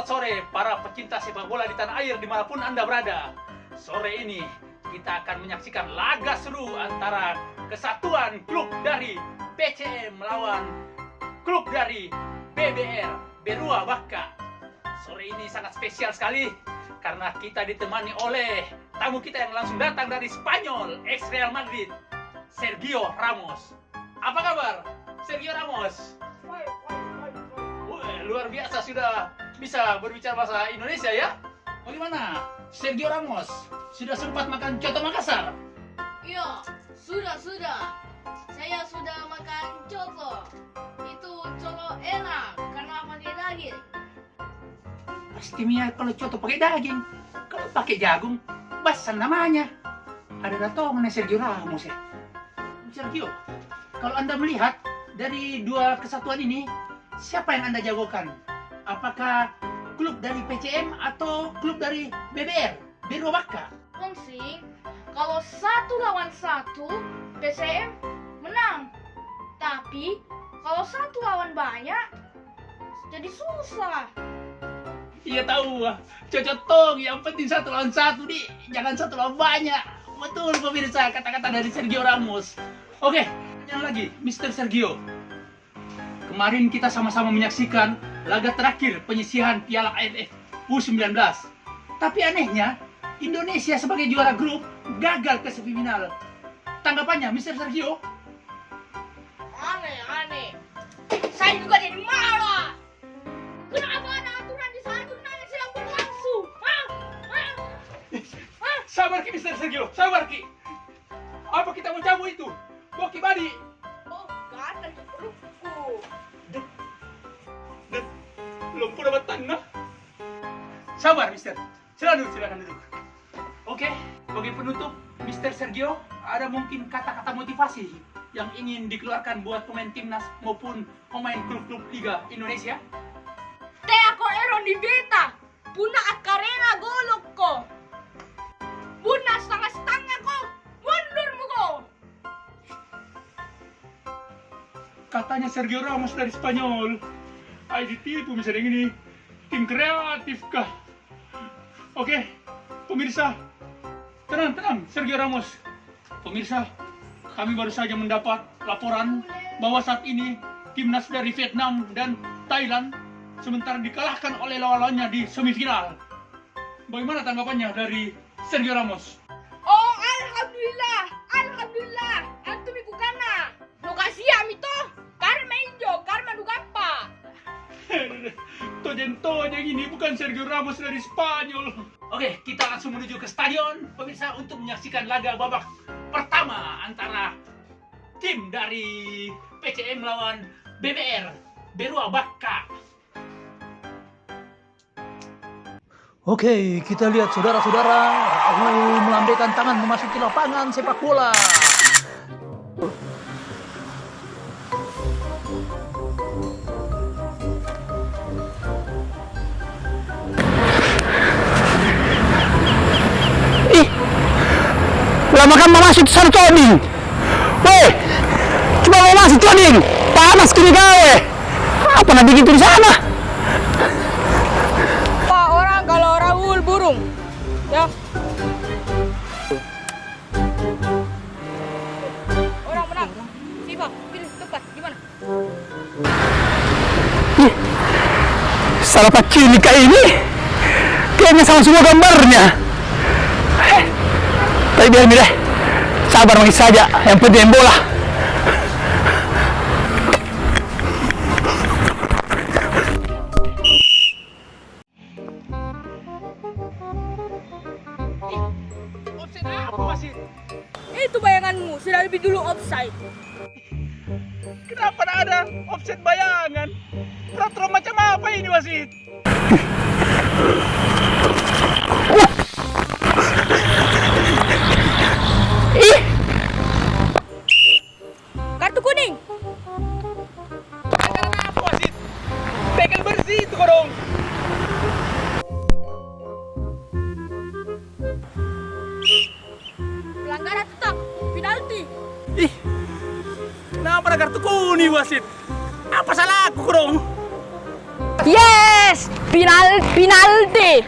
Selamat sore para pecinta sepak bola di tanah air dimanapun Anda berada. Sore ini kita akan menyaksikan laga seru antara kesatuan klub dari PCM melawan klub dari BBR, Berua Baka. Sore ini sangat spesial sekali karena kita ditemani oleh tamu kita yang langsung datang dari Spanyol, ex Real Madrid, Sergio Ramos. Apa kabar, Sergio Ramos? Luar biasa, sudah bisa berbicara bahasa Indonesia ya? Bagaimana, Sergio Ramos? Sudah sempat makan coto Makassar? Iya, sudah. Saya sudah makan coto. Itu coto enak karena pakai daging. Pastinya kalau coto pakai daging. Kalau pakai jagung, basan namanya. Ada datongan Sergio Ramos ya. Sergio, kalau Anda melihat dari dua kesatuan ini, siapa yang Anda jagokan? Apakah klub dari PCM atau klub dari BBR, Berua Baka? Sing, kalau 1 lawan 1, PCM menang. Tapi kalau 1 lawan banyak, jadi susah. Iya tahu, cocok tong. Yang penting 1 lawan 1 nih, jangan 1 lawan banyak. Betul pemirsa, kata-kata dari Sergio Ramos. Oke, yang lagi, Mr. Sergio. Kemarin kita sama-sama menyaksikan laga terakhir penyisihan Piala AFF U19. Tapi anehnya, Indonesia sebagai juara grup gagal ke semifinal. Tanggapannya, Mr. Sergio? Aneh. Saya juga jadi marah. Kenapa ada aturan di saat turnamen sedang berlangsung? Sabar Ki, Mr. Sergio, sabar Ki. Apa kita mau cabut itu? Boki Badi. Oh, gatal ke perutku. Lumpuh dapat tanah. Sabar, Mister. Silakan duduk. Oke, bagi penutup, Mister Sergio, ada mungkin kata-kata motivasi yang ingin dikeluarkan buat pemain timnas maupun pemain klub-klub Liga Indonesia? Te ako eron di beta. Puna akarena golok ko. Puna setengah-setengah ko. Mundur mo ko. Katanya Sergio Ramos dari Spanyol. Ay, ditipu misalnya ini. Tim kreatif kah? Oke, pemirsa. Tenang, Sergio Ramos. Pemirsa, kami baru saja mendapat laporan bahwa saat ini timnas dari Vietnam dan Thailand sementara dikalahkan oleh lawan-lawannya di semifinal. Bagaimana tanggapannya dari Sergio Ramos? Oh, alhamdulillah. Antum iku kana. Lokasiam itu. Karma injo, karma dugapa. Tojen ini bukan Sergio Ramos dari Spanyol. Oke, kita langsung menuju ke stadion pemirsa untuk menyaksikan laga babak pertama antara tim dari PCM melawan BBR, Berua Baka. Oke, kita lihat saudara-saudara, Rahul melambaikan tangan memasuki lapangan sepak bola. Lama kan mau masuk sana coding. Weh, cuma mau masuk coding. Panas kini gawe. Apa nak bikin di sana? Pak orang kalau Rahul burung. Ya. Orang menang. Siapa? Pilih tempat gimana? Salah Pak Cinika ini kayaknya sama semua gambarnya. Tapi biar deh, sabar lagi saja, yang penting bola. Offside apa masih? Itu bayanganmu sudah lebih dulu offside. Kenapa tak ada offset bayangan? Peraturan macam apa ini wasit? Kartu kuning. Pelanggaran apa wasit? Tegel bersih itu korong. Pelanggaran tetap penalti. Kenapa ada kartu kuning wasit? Apa salah aku korong? Yes, Penalti.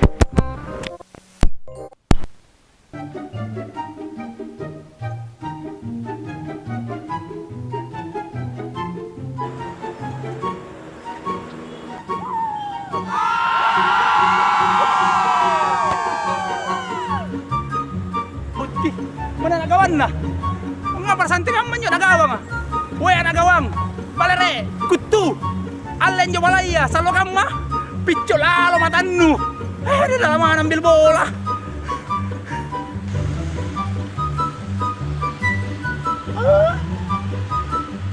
Putih, mana anak gawang na? Ngapa santai kamu anak gawang? Weh anak gawang, balere, kutu, alen jo balaya, salo kamu picu lalo matannu. Ada dalam mana ambil bola? Oh,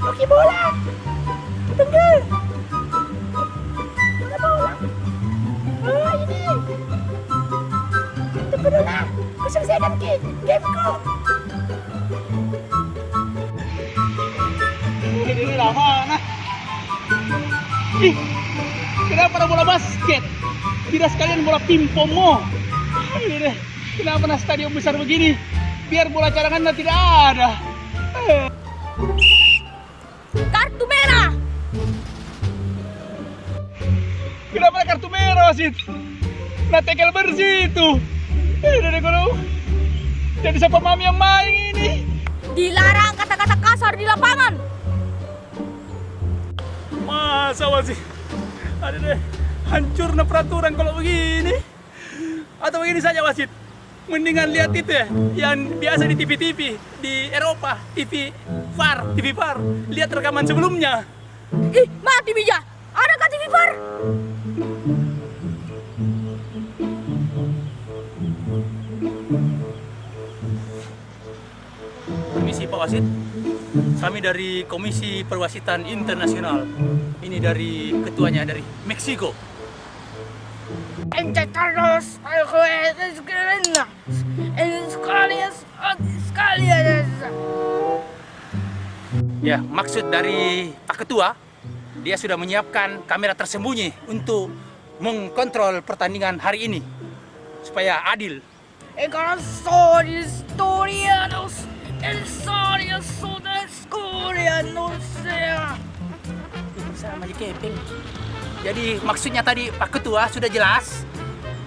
oke bola, tunggu. Ada bola. Oh ini, tunggu dulu. Aku selesaikan gameku. Ini lama nah. Ih, kenapa ada bola basket? Tidak sekalian bola pingpong mo. Ini deh, kenapa nah stadion besar begini? Biar bola cadangan tidak ada. Kartu merah. Kenapa ada kartu merah wasit? Nah tekel bersih itu. Ini kalau jadi siapa mami yang main ini? Dilarang kata-kata kasar di lapangan. Masa wasit? Ada deh, hancur na peraturan kalau begini. Atau begini saja wasit, mendingan lihat itu ya, yang biasa di TV-TV di Eropa, TV VAR, lihat rekaman sebelumnya. Ih, mati bija. Adakah TV VAR? Permisi Pak Wasit, kami dari Komisi Perwasitan Internasional. Ini dari ketuanya dari Meksiko. Entre todos, Ya, maksud dari Pak Ketua, dia sudah menyiapkan kamera tersembunyi untuk mengkontrol pertandingan hari ini supaya adil. Sama aja keping. Jadi maksudnya tadi Pak Ketua sudah jelas,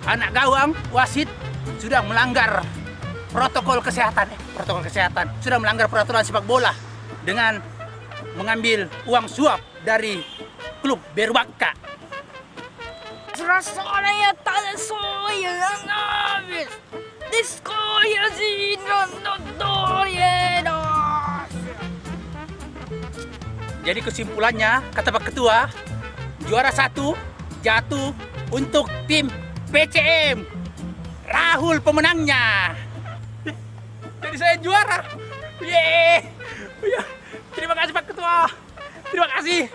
anak gawang wasit sudah melanggar protokol kesehatan, sudah melanggar peraturan sepak bola dengan mengambil uang suap dari klub Berbaka. Jadi kesimpulannya, kata Pak Ketua, juara 1 jatuh untuk tim PCM. Rahul pemenangnya. Jadi saya juara. Yeay. Terima kasih Pak Ketua. Terima kasih.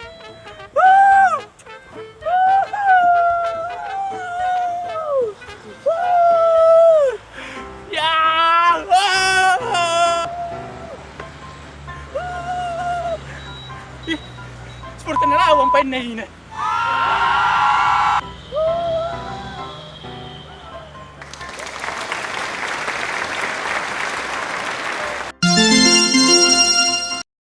Ya. Seperti nerawang pain na ini.